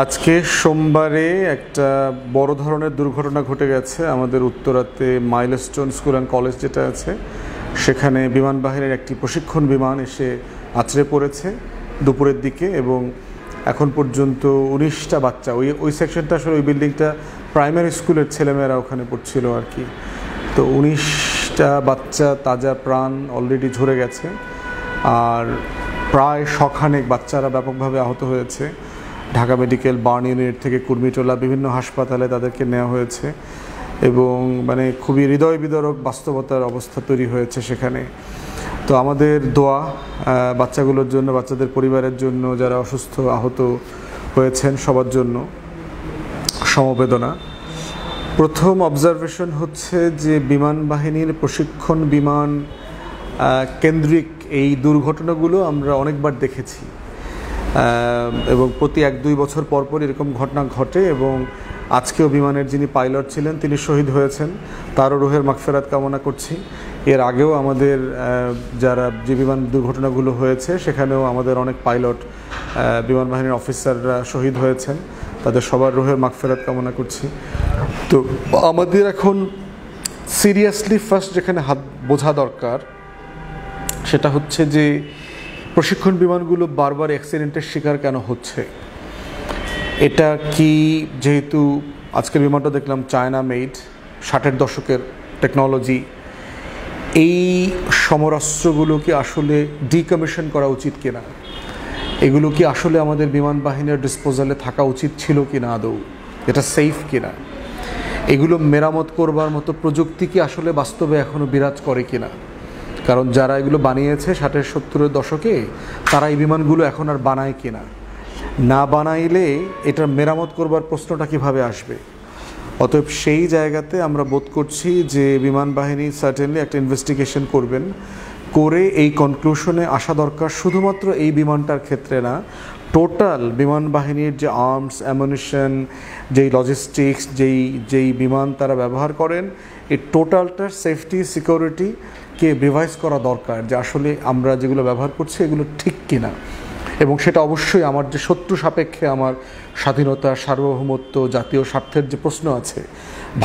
আজকে সোমবারে একটা বড় ধরনের দুর্ঘটনা ঘটে গেছে আমাদের উত্তরাতে মাইলস্টোন স্কুল অ্যান্ড কলেজ যেটা আছে সেখানে বিমান বাহিনীর একটি প্রশিক্ষণ বিমান এসে আছড়ে পড়েছে দুপুরের দিকে এবং এখন পর্যন্ত 19টা বাচ্চা ওই সেকশনটা আসলে ওই বিল্ডিংটা প্রাইমারি স্কুলের ছেলেমেয়েরা ওখানে পড়ছিল আর কি। তো 19টা বাচ্চা তাজা প্রাণ অলরেডি ঝরে গেছে আর প্রায় শখানেক বাচ্চারা ব্যাপকভাবে আহত হয়েছে। ঢাকা মেডিকেল বার্ন ইউনিট থেকে কুর্মিটোলা বিভিন্ন হাসপাতালে তাদেরকে নেওয়া হয়েছে এবং মানে খুবই হৃদয় বিদারক বাস্তবতার অবস্থা তৈরি হয়েছে সেখানে। তো আমাদের দোয়া বাচ্চাগুলোর জন্য, বাচ্চাদের পরিবারের জন্য, যারা অসুস্থ আহত হয়েছেন সবার জন্য সমবেদনা। প্রথম অবজারভেশন হচ্ছে যে বিমান বাহিনীর প্রশিক্ষণ বিমান কেন্দ্রিক এই দুর্ঘটনাগুলো আমরা অনেকবার দেখেছি এবং প্রতি 1-2 বছর পরপর এরকম ঘটনা ঘটে এবং আজকেও বিমানের যিনি পাইলট ছিলেন তিনি শহীদ হয়েছেন, তারও রুহের মাগফিরাত কামনা করছি। এর আগেও আমাদের যারা যে বিমান দুর্ঘটনাগুলো হয়েছে সেখানেও আমাদের অনেক পাইলট বিমান বাহিনীর অফিসাররা শহীদ হয়েছেন, তাদের সবার রুহের মাগফিরাত কামনা করছি। তো আমাদের এখন সিরিয়াসলি ফার্স্ট যেখানে হাত বোঝা দরকার সেটা হচ্ছে যে প্রশিক্ষণ বিমানগুলো বারবার অ্যাক্সিডেন্টের শিকার কেন হচ্ছে। এটা কি যেহেতু আজকের বিমানটা দেখলাম চায়না মেড, 60-এর দশকের টেকনোলজি, এই সমরাস্ত্রগুলো কি আসলে ডিকমিশন করা উচিত কিনা, এগুলো কি আসলে আমাদের বিমান বাহিনীর ডিসপোজালে থাকা উচিত ছিল কিনা, আদৌ এটা সেফ কিনা, এগুলো মেরামত করবার মতো প্রযুক্তি কি আসলে বাস্তবে এখনও বিরাজ করে কিনা। কারণ যারা এগুলো বানিয়েছে 60-70-এর দশকে তারা এই বিমানগুলো এখন আর বানায় কিনা, না বানাইলে এটার মেরামত করবার প্রশ্নটা কিভাবে আসবে। অতএব সেই জায়গাতে আমরা বোধ করছি যে বিমান বাহিনী সার্টেনলি একটা ইনভেস্টিগেশন করবেন, করে এই কনক্লুশনে আসা দরকার শুধুমাত্র এই বিমানটার ক্ষেত্রে না, টোটাল বিমান বাহিনীর যে আর্মস অ্যামুনিশন, যেই লজিস্টিক্স, যেই বিমান তারা ব্যবহার করেন, এই টোটালটার সেফটি সিকিউরিটিকে রিভাইজ করা দরকার যে আসলে আমরা যেগুলো ব্যবহার করছি এগুলো ঠিক কিনা। এবং সেটা অবশ্যই আমার যে শত্রু সাপেক্ষে আমার স্বাধীনতা, সার্বভৌমত্ব, জাতীয় স্বার্থের যে প্রশ্ন আছে,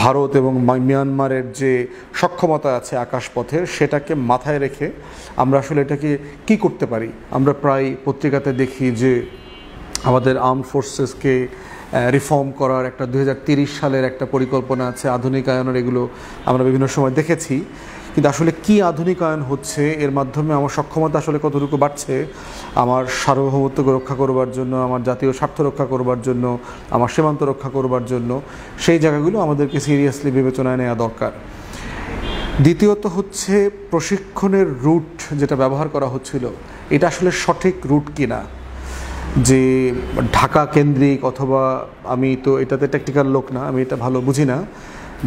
ভারত এবং মিয়ানমারের যে সক্ষমতা আছে আকাশপথের, সেটাকে মাথায় রেখে আমরা আসলে এটাকে কি করতে পারি। আমরা প্রায় পত্রিকাতে দেখি যে আমাদের আর্মড ফোর্সেসকে রিফর্ম করার একটা 2030 সালের একটা পরিকল্পনা আছে, আধুনিকায়নের, এগুলো আমরা বিভিন্ন সময় দেখেছি। কিন্তু আসলে কি আধুনিকায়ন হচ্ছে, এর মাধ্যমে আমার সক্ষমতা আসলে কতটুকু বাড়ছে আমার সার্বভৌমত্বকে রক্ষা করবার জন্য, আমার জাতীয় স্বার্থ রক্ষা করবার জন্য, আমার সীমান্ত রক্ষা করবার জন্য, সেই জায়গাগুলো আমাদেরকে সিরিয়াসলি বিবেচনায় নেওয়া দরকার। দ্বিতীয়ত হচ্ছে প্রশিক্ষণের রুট যেটা ব্যবহার করা হচ্ছিল এটা আসলে সঠিক রুট কিনা, যে ঢাকা কেন্দ্রিক, অথবা আমি তো এটাতে টেকনিক্যাল লোক না, আমি এটা ভালো বুঝি না,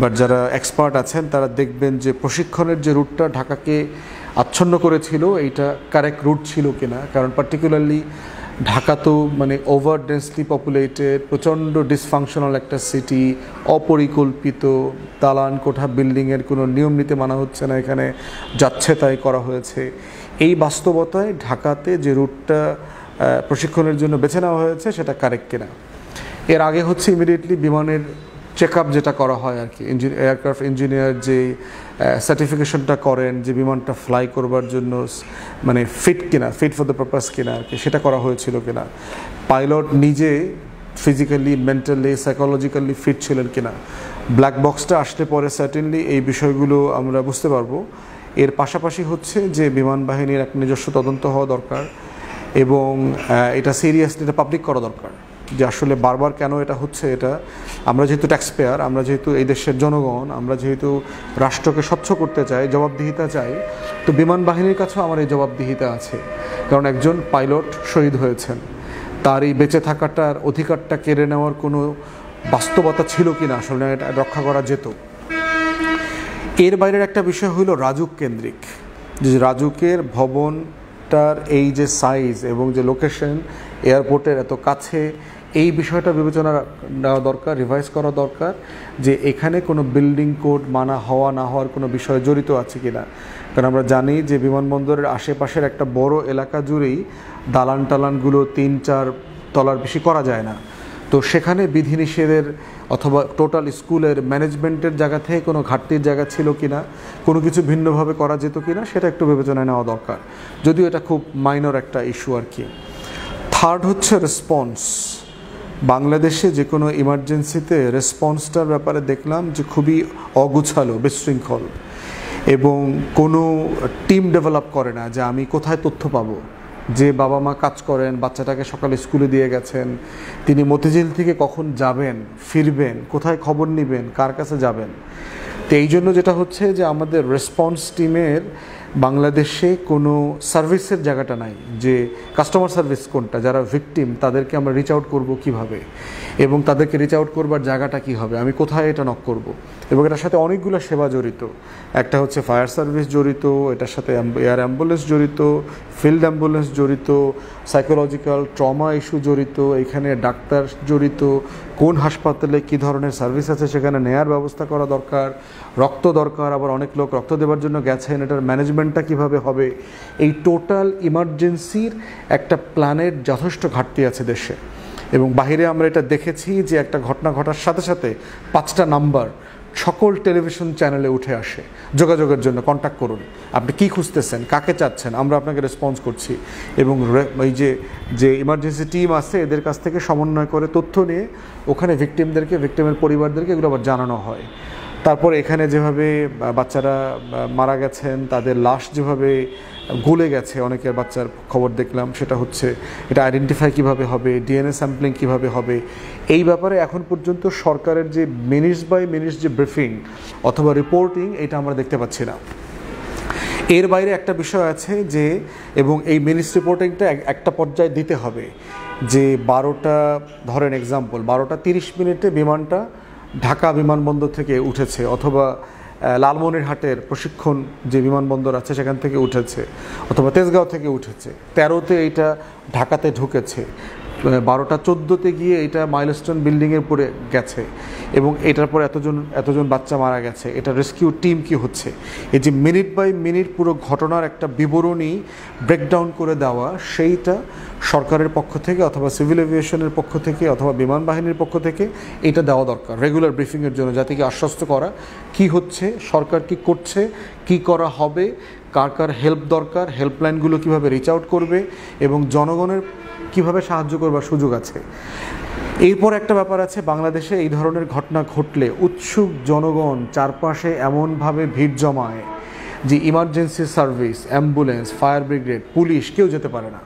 বাট যারা এক্সপার্ট আছেন তারা দেখবেন যে প্রশিক্ষণের যে রুটটা ঢাকাকে আচ্ছন্ন করেছিল এইটা কারেক্ট রুট ছিল কিনা। কারণ পার্টিকুলারলি ঢাকা তো মানে ওভার ডেন্সলি পপুলেটেড, প্রচণ্ড ডিসফাংশনাল একটা সিটি, অপরিকল্পিত, দালান কোঠা বিল্ডিংয়ের কোনো নিয়ম নীতি মানা হচ্ছে না, এখানে যাচ্ছে তাই করা হয়েছে। এই বাস্তবতায় ঢাকাতে যে রুটটা প্রশিক্ষণের জন্য বেছে নেওয়া হয়েছে সেটা কারেক্ট কিনা। এর আগে হচ্ছে ইমিডিয়েটলি বিমানের চেক আপ যেটা করা হয় আর কি, এয়ারক্রাফট ইঞ্জিনিয়ার যে সার্টিফিকেশনটা করেন যে বিমানটা ফ্লাই করবার জন্য মানে ফিট কিনা, ফিট ফর দ্য পারপাস কিনা আর কি, সেটা করা হয়েছিল কিনা, পাইলট নিজে ফিজিক্যালি, মেন্টালি, সাইকোলজিক্যালি ফিট ছিলেন কিনা। ব্ল্যাক বক্সটা আসলে পরে সার্টেনলি এই বিষয়গুলো আমরা বুঝতে পারবো। এর পাশাপাশি হচ্ছে যে বিমান বাহিনীর এক নিজস্ব তদন্ত হওয়া দরকার এবং এটা সিরিয়াসলি এটা পাবলিক করা দরকার যে আসলে বারবার কেন এটা হচ্ছে। এটা আমরা যেহেতু ট্যাক্সপেয়ার, আমরা যেহেতু এই দেশের জনগণ, আমরা যেহেতু রাষ্ট্রকে স্বচ্ছ করতে চাই, জবাবদিহিতা চাই, তো বিমান বাহিনীর কাছেও আমার এই জবাবদিহিতা আছে। কারণ একজন পাইলট শহীদ হয়েছেন, তার এই বেঁচে থাকাটার অধিকারটা কেড়ে নেওয়ার কোনো বাস্তবতা ছিল কি না, আসলে এটা রক্ষা করা যেত। এর বাইরের একটা বিষয় হলো রাজুক কেন্দ্রিক, যে রাজুকের ভবনটার এই যে সাইজ এবং যে লোকেশন এয়ারপোর্টের এত কাছে, এই বিষয়টা বিবেচনা নেওয়া দরকার, রিভাইজ করা দরকার যে এখানে কোনো বিল্ডিং কোড মানা হওয়া না হওয়ার কোনো বিষয় জড়িত আছে কিনা। কারণ আমরা জানি যে বিমানবন্দরের আশেপাশের একটা বড় এলাকা জুড়েই দালান টালানগুলো 3-4 তলার বেশি করা যায় না। তো সেখানে বিধিনিষেধের অথবা টোটাল স্কুলের ম্যানেজমেন্টের জায়গা থেকে কোনো ঘাটতির জায়গা ছিল কিনা, কোনো কিছু ভিন্নভাবে করা যেত কিনা, সেটা একটু বিবেচনায় নেওয়া দরকার, যদিও এটা খুব মাইনর একটা ইস্যু আর কি। থার্ড হচ্ছে রেসপন্স। বাংলাদেশে যে কোনো ইমার্জেন্সিতে রেসপন্সটার ব্যাপারে দেখলাম যে খুবই অগুছালো, বিশৃঙ্খল, এবং কোনো টিম ডেভেলপ করে না যে আমি কোথায় তথ্য পাবো। যে বাবা মা কাজ করেন, বাচ্চাটাকে সকালে স্কুলে দিয়ে গেছেন, তিনি মতিঝিল থেকে কখন যাবেন, ফিরবেন, কোথায় খবর নেবেন, কার কাছে যাবেন। তো এই জন্য যেটা হচ্ছে যে আমাদের রেসপন্স টিমের বাংলাদেশে কোনো সার্ভিসের জায়গাটা নাই, যে কাস্টমার সার্ভিস কোনটা, যারা ভিকটিম তাদেরকে আমরা রিচ আউট করবো কীভাবে, এবং তাদেরকে রিচ আউট করবার জায়গাটা কী হবে, আমি কোথায় এটা নক করব। এবং এটার সাথে অনেকগুলো সেবা জড়িত। একটা হচ্ছে ফায়ার সার্ভিস জড়িত, এটার সাথে এয়ার অ্যাম্বুলেন্স জড়িত, ফিল্ড অ্যাম্বুলেন্স জড়িত, সাইকোলজিক্যাল ট্রমা ইস্যু জড়িত, এখানে ডাক্তার জড়িত, কোন হাসপাতালে কী ধরনের সার্ভিস আছে সেখানে নেয়ার ব্যবস্থা করা দরকার, রক্ত দরকার, আবার অনেক লোক রক্ত দেওয়ার জন্য গেছেন, এটার ম্যানেজমেন্টটা কীভাবে হবে। এই টোটাল ইমার্জেন্সির একটা প্ল্যানের যথেষ্ট ঘাটতি আছে দেশে। এবং বাহিরে আমরা এটা দেখেছি যে একটা ঘটনা ঘটার সাথে সাথে 5টা নাম্বার সকল টেলিভিশন চ্যানেলে উঠে আসে যোগাযোগের জন্য, কন্ট্যাক্ট করুন, আপনি কী খুঁজতেছেন, কাকে চাচ্ছেন, আমরা আপনাকে রেসপন্স করছি। এবং ওই যে ইমার্জেন্সি টিম আছে এদের কাছ থেকে সমন্বয় করে তথ্য নিয়ে ওখানে ভিকটিমদেরকে, ভিকটিমের পরিবারদেরকে এগুলো আবার জানানো হয়। তারপর এখানে যেভাবে বাচ্চারা মারা গেছেন, তাদের লাশ যেভাবে গলে গেছে, অনেকের বাচ্চার খবর দেখলাম, সেটা হচ্ছে এটা আইডেন্টিফাই কীভাবে হবে, ডিএনএ স্যাম্পলিং কীভাবে হবে, এই ব্যাপারে এখন পর্যন্ত সরকারের যে মিনিটস বাই মিনিটস যে ব্রিফিং অথবা রিপোর্টিং, এটা আমরা দেখতে পাচ্ছি না। এর বাইরে একটা বিষয় আছে যে, এবং এই মিনিটস রিপোর্টিংটা একটা পর্যায়ে দিতে হবে যে 12টা, ধরেন এক্সাম্পল 12টা 30 মিনিটে বিমানটা ঢাকা বিমানবন্দর থেকে উঠেছে, অথবা লালমনিরহাটের প্রশিক্ষণ যে বিমানবন্দর আছে সেখান থেকে উঠেছে, অথবা তেজগাঁও থেকে উঠেছে, 13তে এইটা ঢাকাতে ঢুকেছে, 12টা 14তে গিয়ে এটা মাইলস্টোন বিল্ডিংয়ের উপরে গেছে, এবং এটার পর এতজন বাচ্চা মারা গেছে, এটা রেস্কিউ টিম কি হচ্ছে। এই যে মিনিট বাই মিনিট পুরো ঘটনার একটা বিবরণী ব্রেকডাউন করে দেওয়া, সেইটা সরকারের পক্ষ থেকে অথবা সিভিল এভিয়েশনের পক্ষ থেকে অথবা বিমান বাহিনীর পক্ষ থেকে এটা দেওয়া দরকার রেগুলার ব্রিফিংয়ের জন্য, যাতে কি আশ্বস্ত করা কি হচ্ছে, সরকার কি করছে, কি করা হবে, কার কার হেল্প দরকার, হেল্পলাইনগুলো কীভাবে রিচ আউট করবে, এবং জনগণের কিভাবে সাহায্য করবার সুযোগ আছে। এরপর একটা ব্যাপার আছে, বাংলাদেশে এই ধরনের ঘটনা ঘটলে উৎসুক জনগণ চারপাশে এমনভাবে ভিড় জমায় যে emergency service, ambulance, fire brigade, police কেউ যেতে পারে না,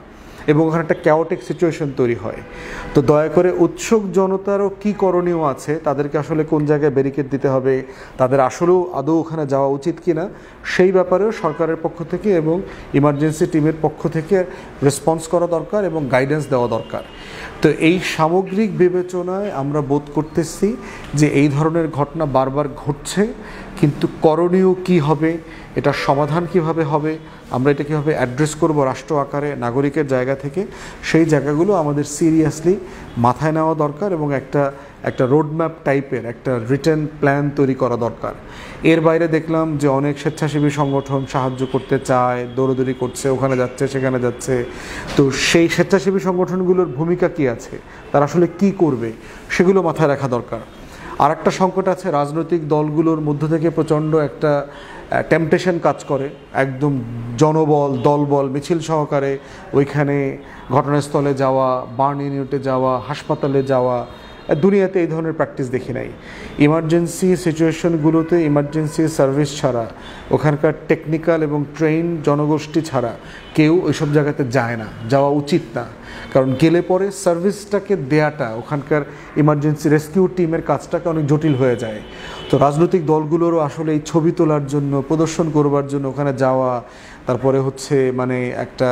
এবং ওখানে একটা ক্যাওটিক সিচুয়েশন তৈরি হয়। তো দয়া করে উৎসুক জনতারও কী করণীয় আছে, তাদেরকে আসলে কোন জায়গায় ব্যারিকেড দিতে হবে, তাদের আসলেও আদৌ ওখানে যাওয়া উচিত কি না, সেই ব্যাপারেও সরকারের পক্ষ থেকে এবং ইমার্জেন্সি টিমের পক্ষ থেকে রেসপন্স করা দরকার এবং গাইডেন্স দেওয়া দরকার। তো এই সামগ্রিক বিবেচনায় আমরা বোধ করতেছি যে এই ধরনের ঘটনা বারবার ঘটছে, কিন্তু করণীয় কি হবে, এটার সমাধান কিভাবে হবে, আমরা এটা কীভাবে অ্যাড্রেস করব রাষ্ট্র আকারে নাগরিকের জায়গা থেকে, সেই জায়গাগুলো আমাদের সিরিয়াসলি মাথায় নেওয়া দরকার, এবং একটা রোডম্যাপ টাইপের একটা রিটেন প্ল্যান তৈরি করা দরকার। এর বাইরে দেখলাম যে অনেক স্বেচ্ছাসেবী সংগঠন সাহায্য করতে চায়, দৌড়দৌড়ি করছে, ওখানে যাচ্ছে সেখানে যাচ্ছে। তো সেই স্বেচ্ছাসেবী সংগঠনগুলোর ভূমিকা কি আছে, তারা আসলে কি করবে, সেগুলো মাথায় রাখা দরকার। আর একটা সংকট আছে, রাজনৈতিক দলগুলোর মধ্য থেকে প্রচণ্ড একটা টেম্পটেশন কাজ করে, একদম জনবল, দলবল, মিছিল সহকারে ওইখানে ঘটনাস্থলে যাওয়া, বার্ন ইউনিটে যাওয়া, হাসপাতালে যাওয়া। দুনিয়াতে এই ধরনের প্র্যাকটিস দেখি নাই। ইমার্জেন্সি সিচুয়েশনগুলোতে ইমার্জেন্সি সার্ভিস ছাড়া, ওখানকার টেকনিক্যাল এবং ট্রেন জনগোষ্ঠী ছাড়া কেউ ওইসব জায়গাতে যায় না, যাওয়া উচিত না। কারণ গেলে পরে সার্ভিসটাকে দেয়াটা, ওখানকার ইমার্জেন্সি রেস্কিউ টিমের কাজটাকে অনেক জটিল হয়ে যায়। তো রাজনৈতিক দলগুলোরও আসলে এই ছবি তোলার জন্য, প্রদর্শন করবার জন্য ওখানে যাওয়া, তারপরে হচ্ছে মানে একটা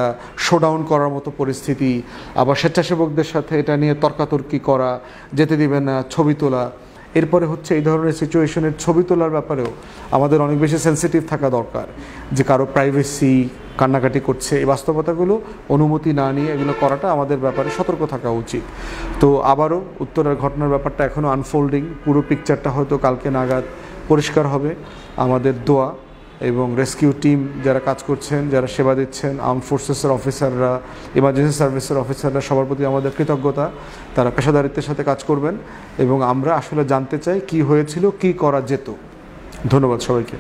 শোডাউন করার মতো পরিস্থিতি, আবার স্বেচ্ছাসেবকদের সাথে এটা নিয়ে তর্কাতর্কি করা, যেতে দিবে না, ছবি তোলা। এরপরে হচ্ছে এই ধরনের সিচুয়েশনের ছবি তোলার ব্যাপারেও আমাদের অনেক বেশি সেন্সিটিভ থাকা দরকার, যে কারো প্রাইভেসি কান্নাকাটি করছে, এই বাস্তবতাগুলো অনুমতি না নিয়ে এগুলো করাটা আমাদের ব্যাপারে সতর্ক থাকা উচিত। তো আবারও উত্তরের ঘটনার ব্যাপারটা এখনও আনফোল্ডিং, পুরো পিকচারটা হয়তো কালকে নাগাদ পরিষ্কার হবে। আমাদের দোয়া এবং রেস্কিউ টিম যারা কাজ করছেন, যারা সেবা দিচ্ছেন, আর্ম ফোর্সেসের অফিসাররা, ইমার্জেন্সি সার্ভিসের অফিসাররা, সবার প্রতি আমাদের কৃতজ্ঞতা। তারা পেশাদারিত্বের সাথে কাজ করবেন এবং আমরা আসলে জানতে চাই কি হয়েছিল, কি করা যেত। ধন্যবাদ সবাইকে।